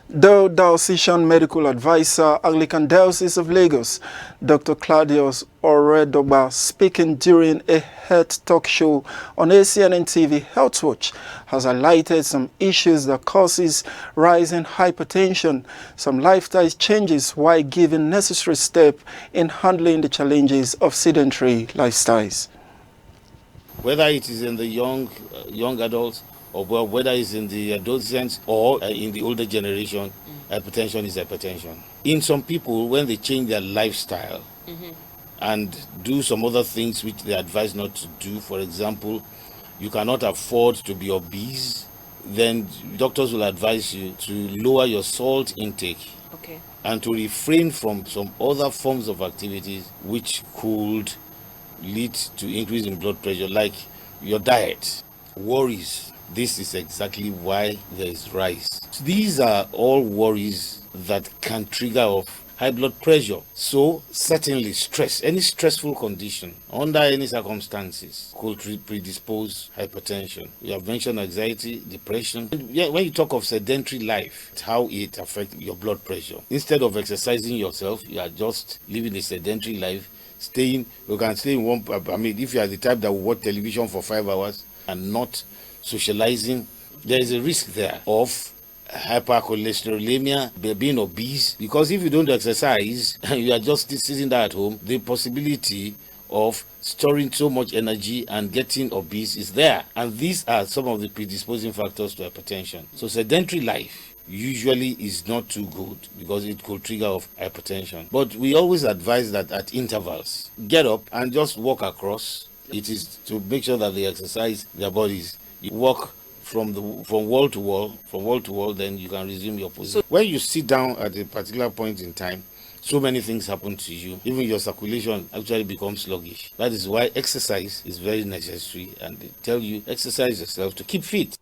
The Diocesan Medical Advisor, Anglican Diocese of Lagos, Dr. Claudius Oredugba, speaking during a health talk show on ACNNTV Health Watch, has highlighted some issues that causes rising hypertension, some lifestyle changes while giving necessary steps in handling the challenges of sedentary lifestyles. Whether it is in the young adults, or whether it's in the adolescents or in the older generation, hypertension is hypertension. In some people, when they change their lifestyle and do some other things which they advise not to do, for example, you cannot afford to be obese, then doctors will advise you to lower your salt intake and to refrain from some other forms of activities which could lead to increase in blood pressure, like your diet, worries. This is exactly why there is rise. These are all worries that can trigger off high blood pressure. So certainly stress, any stressful condition under any circumstances could predispose hypertension. We have mentioned anxiety, depression. When you talk of sedentary life, how it affects your blood pressure. Instead of exercising yourself, you are just living a sedentary life. You can stay in one. I mean, if you are the type that will watch television for 5 hours and not socializing, there is a risk there of hypercholesterolemia, being obese, because if you don't exercise and you are just sitting there at home, the possibility of storing so much energy and getting obese is there. And these are some of the predisposing factors to hypertension. So sedentary life usually is not too good because it could trigger off hypertension. But we always advise that at intervals, get up and just walk across. It is to make sure that they exercise their bodies. You walk from wall to wall, then you can resume your position. So when you sit down at a particular point in time, so many things happen to you. Even your circulation actually becomes sluggish. That is why exercise is very necessary, and they tell you exercise yourself to keep fit.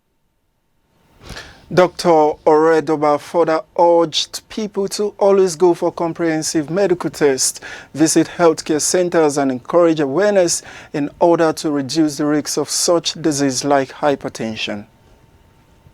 Dr. Oredugba further urged people to always go for comprehensive medical tests, visit healthcare centers, and encourage awareness in order to reduce the risks of such disease like hypertension.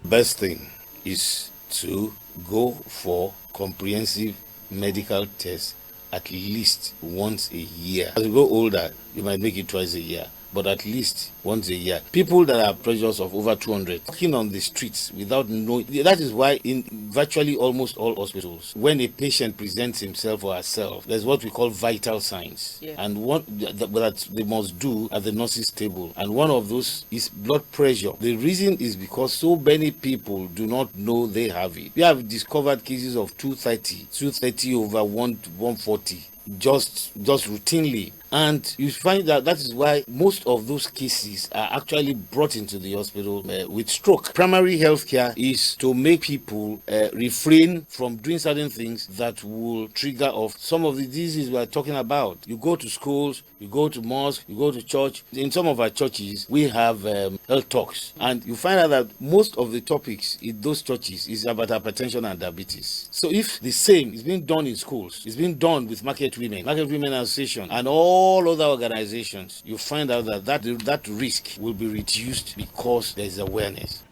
Best thing is to go for comprehensive medical tests at least once a year. As you go older, you might make it twice a year, but at least once a year. People that have pressures of over 200 walking on the streets without knowing. That is why in virtually almost all hospitals, when a patient presents himself or herself, there's what we call vital signs, and what that they must do at the nurse's table, and one of those is blood pressure. The reason is because so many people do not know they have it. We have discovered cases of 230 over 140 just routinely, and you find that is why most of those cases are actually brought into the hospital with stroke. Primary health care is to make people refrain from doing certain things that will trigger off some of the diseases we are talking about. You go to schools, you go to mosques, you go to church. In some of our churches, we have health talks, and you find out that most of the topics in those churches is about hypertension and diabetes. So if the same is being done in schools, it's being done with Market Women Association, and all other organizations, you find out that risk will be reduced because there is awareness.